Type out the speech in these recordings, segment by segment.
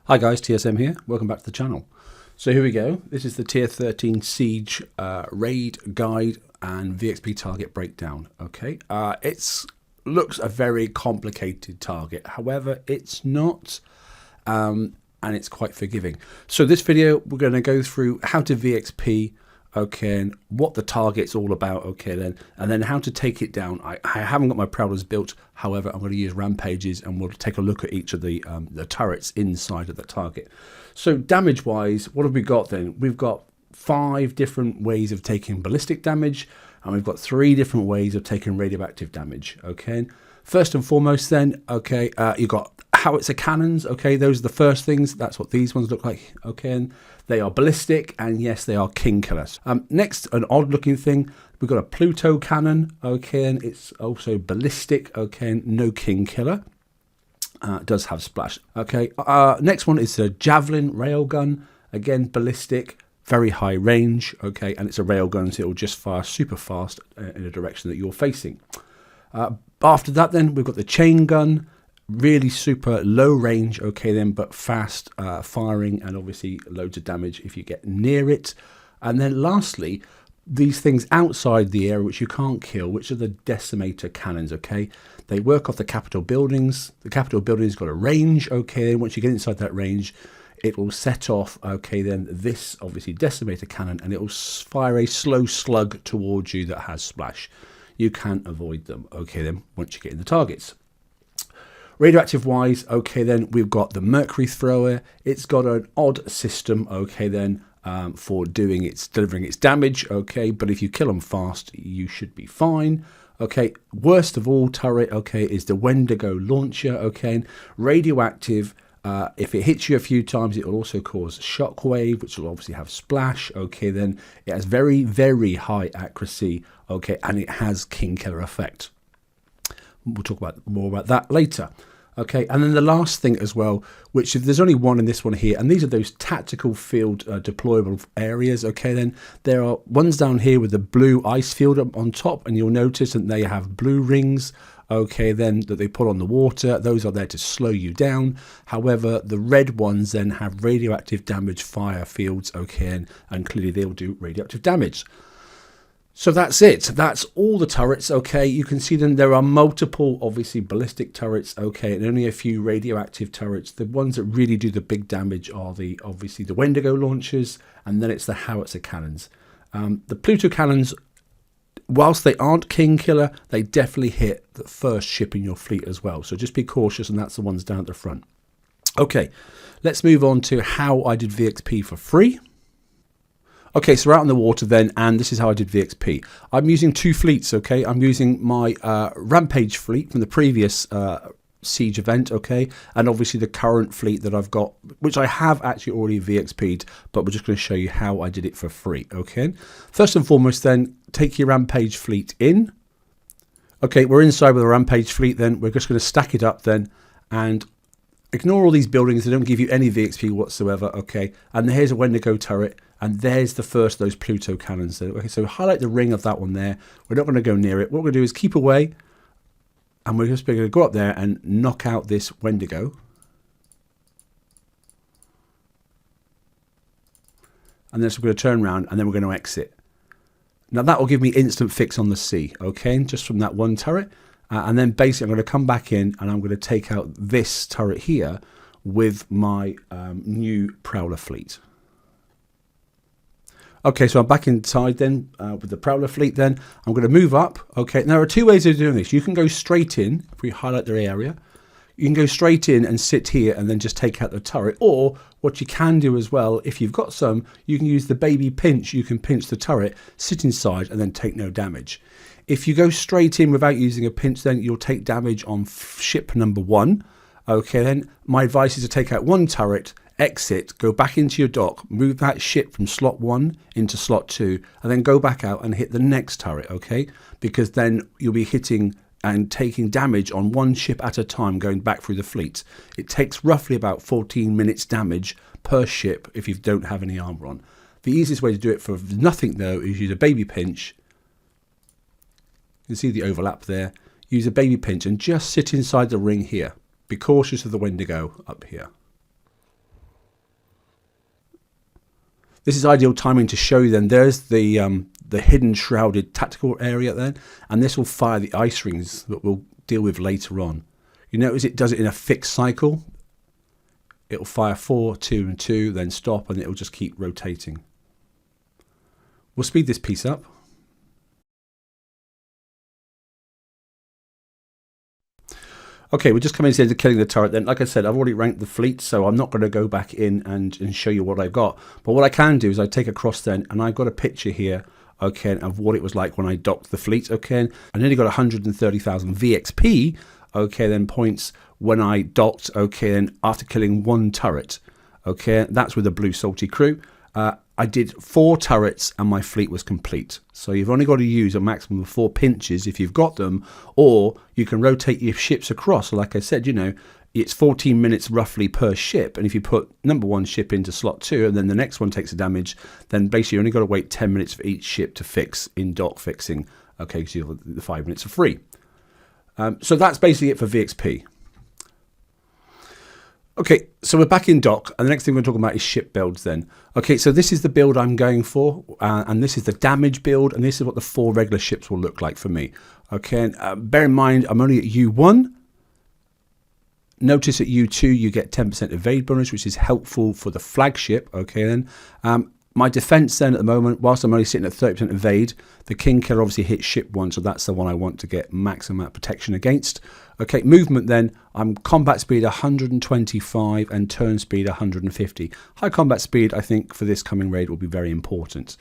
Hi guys, TSM here. Welcome back to the channel. So here we go. This is the Tier 13 Siege raid guide and VXP target breakdown. Okay, it looks a very complicated target. However, it's not, and it's quite forgiving. So this video, we're going to go through how to VXP. Okay, and what the target's all about, okay then, and then how to take it down. I haven't got my Prowlers built, however, I'm going to use rampages and we'll take a look at each of the turrets inside of the target. So damage-wise, what have we got then? We've got 5 different ways of taking ballistic damage, and we've got 3 different ways of taking radioactive damage, okay? First and foremost then, okay, you've got howitzer cannons, okay, those are the first things. That's what these ones look like, okay, and they are ballistic, and yes, they are king killers. Next, an odd looking thing, we've got a Pluto cannon, okay, and it's also ballistic, okay, and no king killer. It does have splash, okay. Next one is a javelin railgun, again ballistic, very high range, okay, and it's a railgun, so it will just fire super fast in a direction that you're facing. After that then, we've got the chain gun, really super low range, okay then, but fast firing, and obviously loads of damage if you get near it. And then lastly, these things outside the area which you can't kill, which are the decimator cannons, okay. They work off the Capitol buildings. The Capitol buildings got a range, okay, then once you get inside that range, it will set off, okay then, this obviously decimator cannon, and it will fire a slow slug towards you that has splash. You can't avoid them, okay then, once you get in the targets. Radioactive wise, okay then, we've got the mercury thrower. It's got an odd system, okay then, for delivering its damage, okay, but if you kill them fast, you should be fine. Okay, worst of all turret, okay, is the Wendigo launcher, okay, and radioactive. If it hits you a few times, it will also cause shockwave, which will obviously have splash, okay then. It has very, very high accuracy, okay, and it has king killer effect. We'll talk about more about that later. Okay, and then the last thing as well, which if there's only one in this one here, and these are those tactical field deployable areas, okay, then there are ones down here with the blue ice field up on top, and you'll notice that they have blue rings, okay, then that they put on the water. Those are there to slow you down. However, the red ones then have radioactive damage fire fields, okay, and clearly they'll do radioactive damage. So that's it. That's all the turrets, okay. You can see them. There are multiple, obviously, ballistic turrets, okay, and only a few radioactive turrets. The ones that really do the big damage are obviously the Wendigo launchers, and then it's the howitzer cannons. The Pluto cannons, whilst they aren't king killer, they definitely hit the first ship in your fleet as well. So just be cautious, and that's the ones down at the front. Okay, let's move on to how I did VXP for free. Okay, so we're out in the water then, and this is how I did VXP. I'm using 2 fleets, okay? I'm using my Rampage fleet from the previous Siege event, okay? And obviously the current fleet that I've got, which I have actually already VXP'd, but we're just going to show you how I did it for free, okay? First and foremost then, take your Rampage fleet in. Okay, we're inside with a Rampage fleet then. We're just going to stack it up then, and ignore all these buildings. They don't give you any VXP whatsoever, okay? And here's a Wendigo turret. And there's the first of those Pluto cannons. Okay, so highlight the ring of that one there. We're not going to go near it. What we're going to do is keep away. And we're just going to go up there and knock out this Wendigo. And then so we're going to turn around and then we're going to exit. Now that will give me instant fix on the sea. Okay, just from that one turret. And then basically I'm going to come back in and I'm going to take out this turret here with my new Prowler fleet. Okay, so I'm back inside then with the Prowler fleet then. I'm going to move up. Okay, now there are 2 ways of doing this. You can go straight in, if we highlight the area. You can go straight in and sit here and then just take out the turret. Or what you can do as well, if you've got some, you can use the baby pinch. You can pinch the turret, sit inside and then take no damage. If you go straight in without using a pinch, then you'll take damage on ship number 1. Okay, then my advice is to take out 1 turret, exit, go back into your dock, move that ship from slot 1 into slot 2, and then go back out and hit the next turret, okay? Because then you'll be hitting and taking damage on 1 ship at a time going back through the fleet. It takes roughly about 14 minutes damage per ship if you don't have any armor on. The easiest way to do it for nothing though is use a baby pinch. You can see the overlap there. Use a baby pinch and just sit inside the ring here. Be cautious of the Wendigo up here. This is ideal timing to show you then there's the hidden shrouded tactical area then, and this will fire the ice rings that we'll deal with later on. You notice it does it in a fixed cycle. It'll fire 4, 2 and 2, then stop, and it'll just keep rotating. We'll speed this piece up. Okay, we're just coming into killing the turret then. Like I said, I've already ranked the fleet, so I'm not going to go back in and show you what I've got. But what I can do is I take across then, and I've got a picture here, okay, of what it was like when I docked the fleet, okay. I nearly got 130,000 VXP, okay, then points when I docked, okay, then after killing 1 turret, okay. That's with a blue salty crew. I did 4 turrets and my fleet was complete. So you've only got to use a maximum of 4 pinches if you've got them, or you can rotate your ships across. So like I said, you know, it's 14 minutes roughly per ship. And if you put number 1 ship into slot 2 and then the next one takes the damage, then basically you only got to wait 10 minutes for each ship to fix in dock fixing. Okay, so the 5 minutes are free. So that's basically it for VXP. Okay, so we're back in dock, and the next thing we're talking about is ship builds then. Okay, so this is the build I'm going for, and this is the damage build, and this is what the 4 regular ships will look like for me. Okay, and bear in mind, I'm only at U1. Notice at U2 you get 10% evade bonus, which is helpful for the flagship. Okay, then my defense then at the moment, whilst I'm only sitting at 30% evade, the King Killer obviously hits ship 1, so that's the one I want to get maximum amount of protection against. Okay, movement then, I'm combat speed 125 and turn speed 150. High combat speed, I think, for this coming raid will be very important.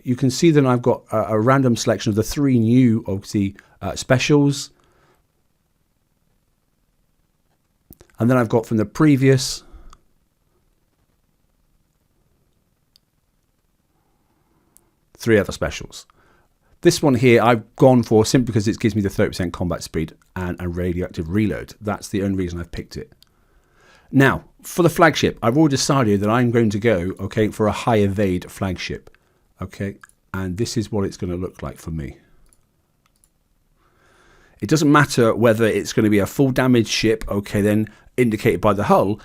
You can see that I've got a random selection of the 3 new, obviously, specials. And then I've got from the previous 3 other specials. This one here I've gone for simply because it gives me the 30% combat speed and a radioactive reload. That's the only reason I've picked it. Now, for the flagship, I've already decided that I'm going to go, okay, for a high evade flagship. Okay, and this is what it's going to look like for me. It doesn't matter whether it's going to be a full damage ship, okay, then indicated by the hull.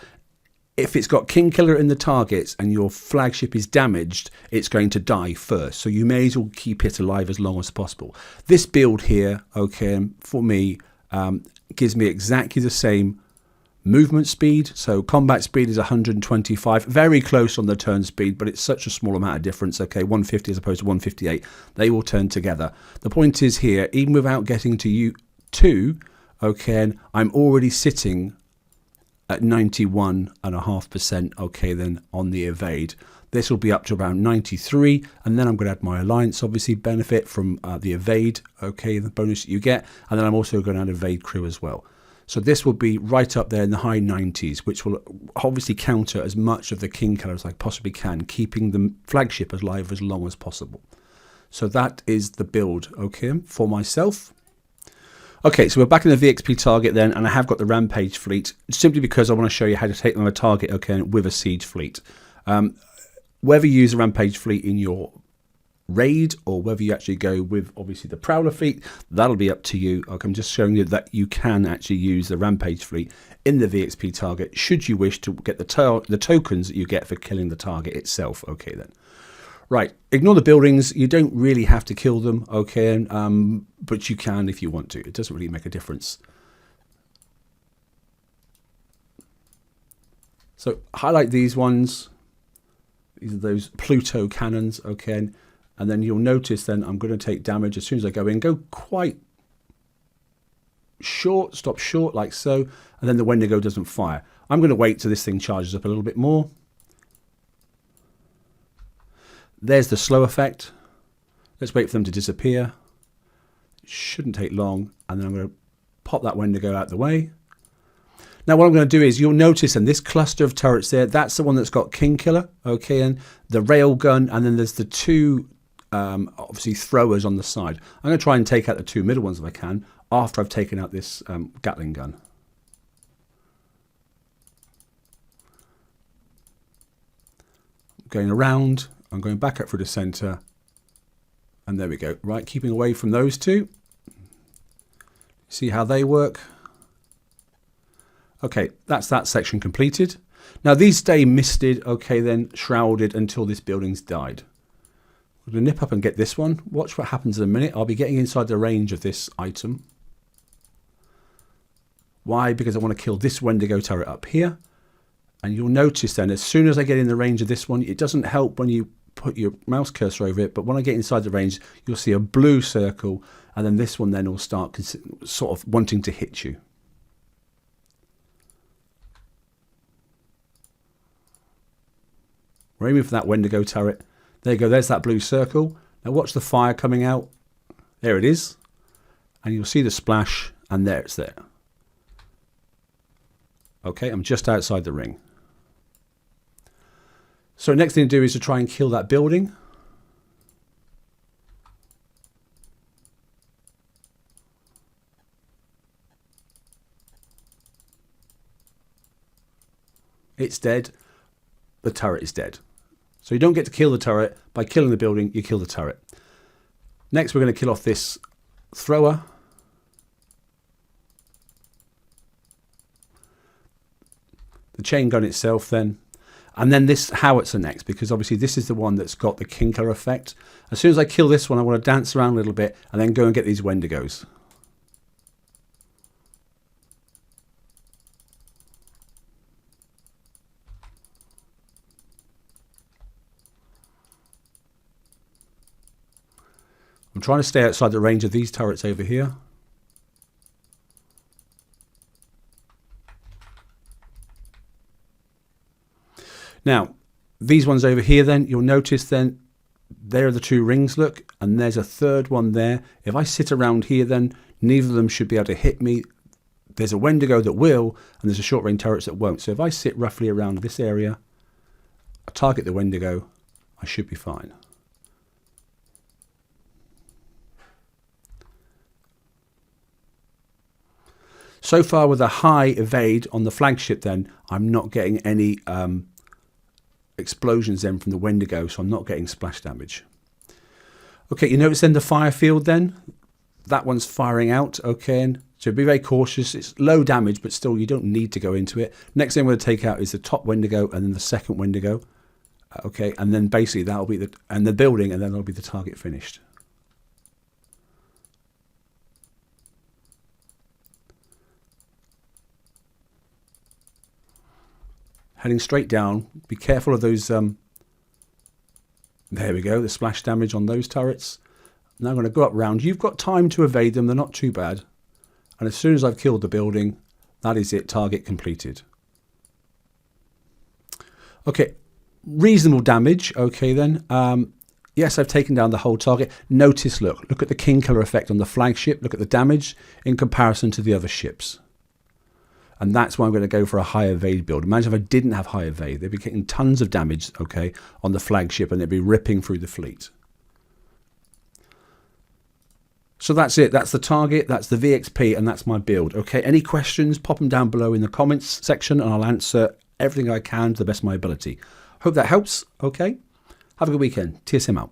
If it's got King Killer in the targets and your flagship is damaged, it's going to die first. So you may as well keep it alive as long as possible. This build here, okay, for me, gives me exactly the same movement speed. So combat speed is 125, very close on the turn speed, but it's such a small amount of difference. Okay, 150 as opposed to 158. They will turn together. The point is here, even without getting to U2, okay, I'm already sitting at 91.5%, okay, then on the evade. This will be up to around 93, and then I'm going to add my alliance, obviously, benefit from the evade, okay, the bonus that you get, and then I'm also going to add evade crew as well. So this will be right up there in the high 90s, which will obviously counter as much of the King Killer as I possibly can, keeping the flagship alive as long as possible. So that is the build, okay, for myself. Okay, so we're back in the VXP target then, and I have got the Rampage fleet, simply because I want to show you how to take on a target, okay, with a siege fleet. Whether you use a Rampage fleet in your raid, or whether you actually go with, obviously, the Prowler fleet, that'll be up to you. Okay, I'm just showing you that you can actually use the Rampage fleet in the VXP target, should you wish to get the tokens that you get for killing the target itself, okay then. Right, ignore the buildings. You don't really have to kill them, okay, but you can if you want to. It doesn't really make a difference. So highlight these ones. These are those Pluto cannons, okay, and then you'll notice then I'm going to take damage as soon as I go in. Go quite short, stop short like so, and then the Wendigo doesn't fire. I'm going to wait till this thing charges up a little bit more. There's the slow effect. Let's wait for them to disappear. It shouldn't take long. And then I'm going to pop that Wendigo out the way. Now what I'm going to do is, you'll notice in this cluster of turrets there, that's the one that's got King Killer, okay, and the railgun, and then there's the 2 obviously throwers on the side. I'm going to try and take out the 2 middle ones if I can, after I've taken out this Gatling gun. Going around. I'm going back up through the center, and there we go. Right, keeping away from those 2. See how they work? Okay, that's that section completed. Now these stay misted, okay, then shrouded until this building's died. I'm going to nip up and get this one. Watch what happens in a minute. I'll be getting inside the range of this item. Why? Because I want to kill this Wendigo turret up here. And you'll notice then, as soon as I get in the range of this one, it doesn't help when you put your mouse cursor over it, but when I get inside the range, you'll see a blue circle, and then this one then will start sort of wanting to hit you. We're aiming for that Wendigo turret. There you go, there's that blue circle. Now watch the fire coming out. There it is. And you'll see the splash, and there it's there. Okay, I'm just outside the ring. So next thing to do is to try and kill that building. It's dead. The turret is dead. So you don't get to kill the turret. By killing the building, you kill the turret. Next, we're going to kill off this thrower. The chain gun itself then. And then this howitzer next, because obviously this is the one that's got the Kinker effect. As soon as I kill this one, I want to dance around a little bit and then go and get these Wendigos. I'm trying to stay outside the range of these turrets over here. Now, these ones over here then, you'll notice then, there are the two rings, look, and there's a third one there. If I sit around here then, neither of them should be able to hit me. There's a Wendigo that will, and there's a short range turrets that won't. So if I sit roughly around this area, I target the Wendigo, I should be fine. So far with a high evade on the flagship then, I'm not getting any explosions then from the Wendigo, so I'm not getting splash damage. Okay, you notice then the fire field then, that one's firing out, okay, and so be very cautious. It's low damage, but still you don't need to go into it. Next thing I'm going to take out is the top Wendigo and then the second Wendigo, okay, and then basically that'll be the building, and then that'll be the target finished. Heading straight down. Be careful of those. There we go. The splash damage on those turrets. Now I'm going to go up round. You've got time to evade them. They're not too bad. And as soon as I've killed the building, that is it. Target completed. Okay. Reasonable damage. Okay then. Yes, I've taken down the whole target. Notice, look at the King-Killer effect on the flagship. Look at the damage in comparison to the other ships. And that's why I'm going to go for a high evade build. Imagine if I didn't have high evade. They'd be getting tons of damage, okay, on the flagship, and they'd be ripping through the fleet. So that's it. That's the target. That's the VXP, and that's my build. Okay, any questions, pop them down below in the comments section, and I'll answer everything I can to the best of my ability. Hope that helps. Okay, have a good weekend. TSM out.